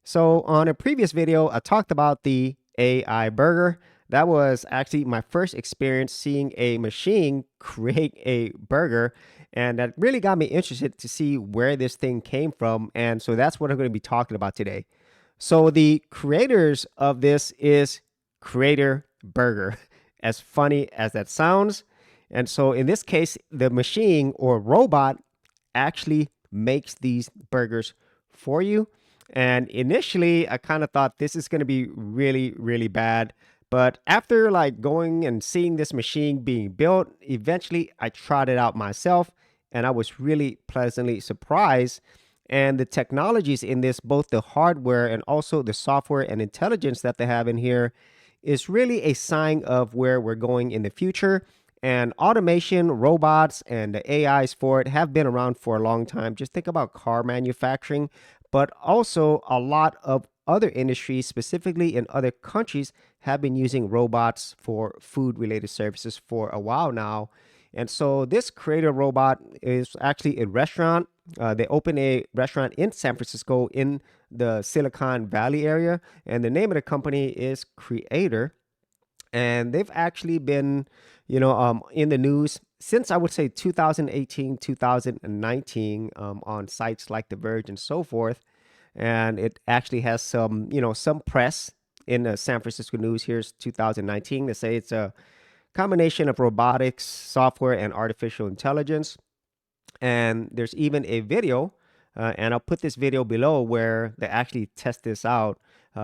So on a previous video, I talked about the AI burger. That was actually my first experience seeing a machine create a burger. And that really got me interested to see where this thing came from. And so that's what I'm going to be talking about today. So the creators of this is Creator Burger, as funny as that sounds. And so in this case, the machine or robot actually makes these burgers for you. And initially, I kind of thought this is going to be really, really bad. But after like going and seeing this machine being built, eventually I tried it out myself and I was really pleasantly surprised. And the technologies in this, both the hardware and also the software and intelligence that they have in here, is really a sign of where we're going in the future. And automation, robots, and the AIs for it have been around for a long time. Just think about car manufacturing, but also a lot of other industries, specifically in other countries, have been using robots for food related services for a while now. And so this creator robot is actually a restaurant. They opened a restaurant in San Francisco in the Silicon Valley area, and the name of the company is Creator. And they've actually been, in the news since I would say 2018, 2019, on sites like The Verge and so forth. And it actually has some, some press in the San Francisco news. Here's 2019. They say it's a combination of robotics, software, and artificial intelligence. And there's even a video, and I'll put this video below where they actually test this out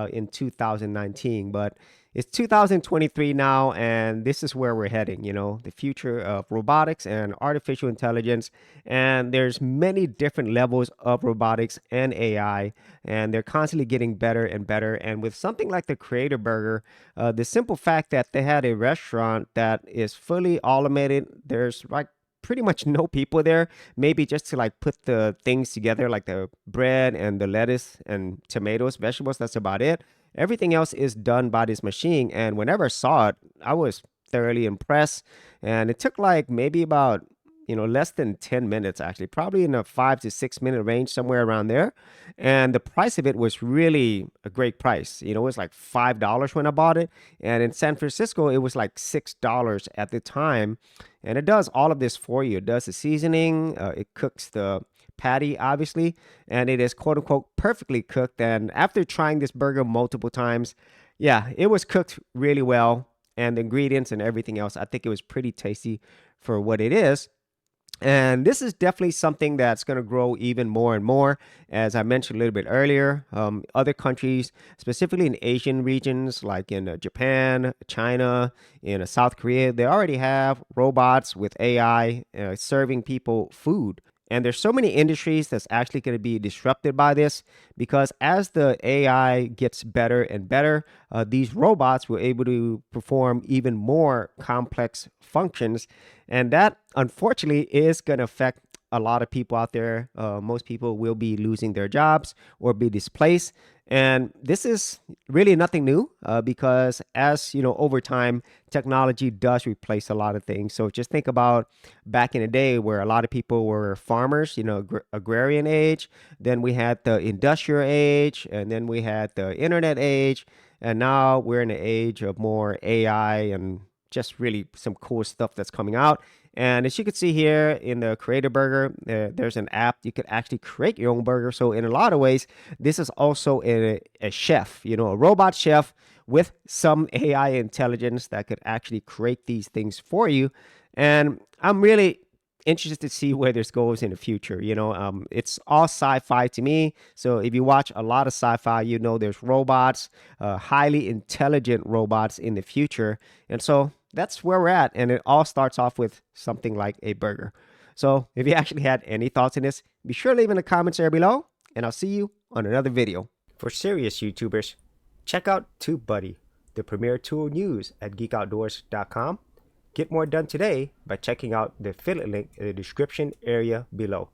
in 2019. But it's 2023 now, and this is where we're heading, the future of robotics and artificial intelligence. And there's many different levels of robotics and AI, and they're constantly getting better and better. And with something like the Creator Burger, the simple fact that they had a restaurant that is fully automated, there's like pretty much no people there, maybe just to like put the things together, like the bread and the lettuce and tomatoes, vegetables. That's about it. Everything else is done by this machine. And whenever I saw it, I was thoroughly impressed. And it took like maybe about, less than 10 minutes, actually, probably in a 5 to 6 minute range, somewhere around there. And the price of it was really a great price. It was like $5 when I bought it. And in San Francisco, it was like $6 at the time. And it does all of this for you. It does the seasoning, it cooks the patty, obviously, and it is quote unquote perfectly cooked. And after trying this burger multiple times, yeah, it was cooked really well. And the ingredients and everything else, I think it was pretty tasty for what it is. And this is definitely something that's going to grow even more and more. As I mentioned a little bit earlier, other countries, specifically in Asian regions like in Japan, China, in South Korea, they already have robots with AI serving people food. And there's so many industries that's actually going to be disrupted by this because as the AI gets better and better, these robots will able to perform even more complex functions. And that, unfortunately, is going to affect a lot of people out there. Most people will be losing their jobs or be displaced. And this is really nothing new because as over time, technology does replace a lot of things. So just think about back in the day where a lot of people were farmers, agrarian age. Then we had the industrial age, and then we had the internet age. And now we're in the age of more AI and just really some cool stuff that's coming out. And as you can see here in the Creator Burger, there's an app. You could actually create your own burger. So in a lot of ways, this is also a chef, a robot chef with some AI intelligence that could actually create these things for you. And I'm really interested to see where this goes in the future. It's all sci-fi to me. So if you watch a lot of sci-fi, there's robots, highly intelligent robots in the future. And so that's where we're at. And it all starts off with something like a burger. So if you actually had any thoughts on this, be sure to leave in the comments area below, and I'll see you on another video. For serious YouTubers, check out TubeBuddy, the premier tool news at geekoutdoors.com. Get more done today by checking out the affiliate link in the description area below.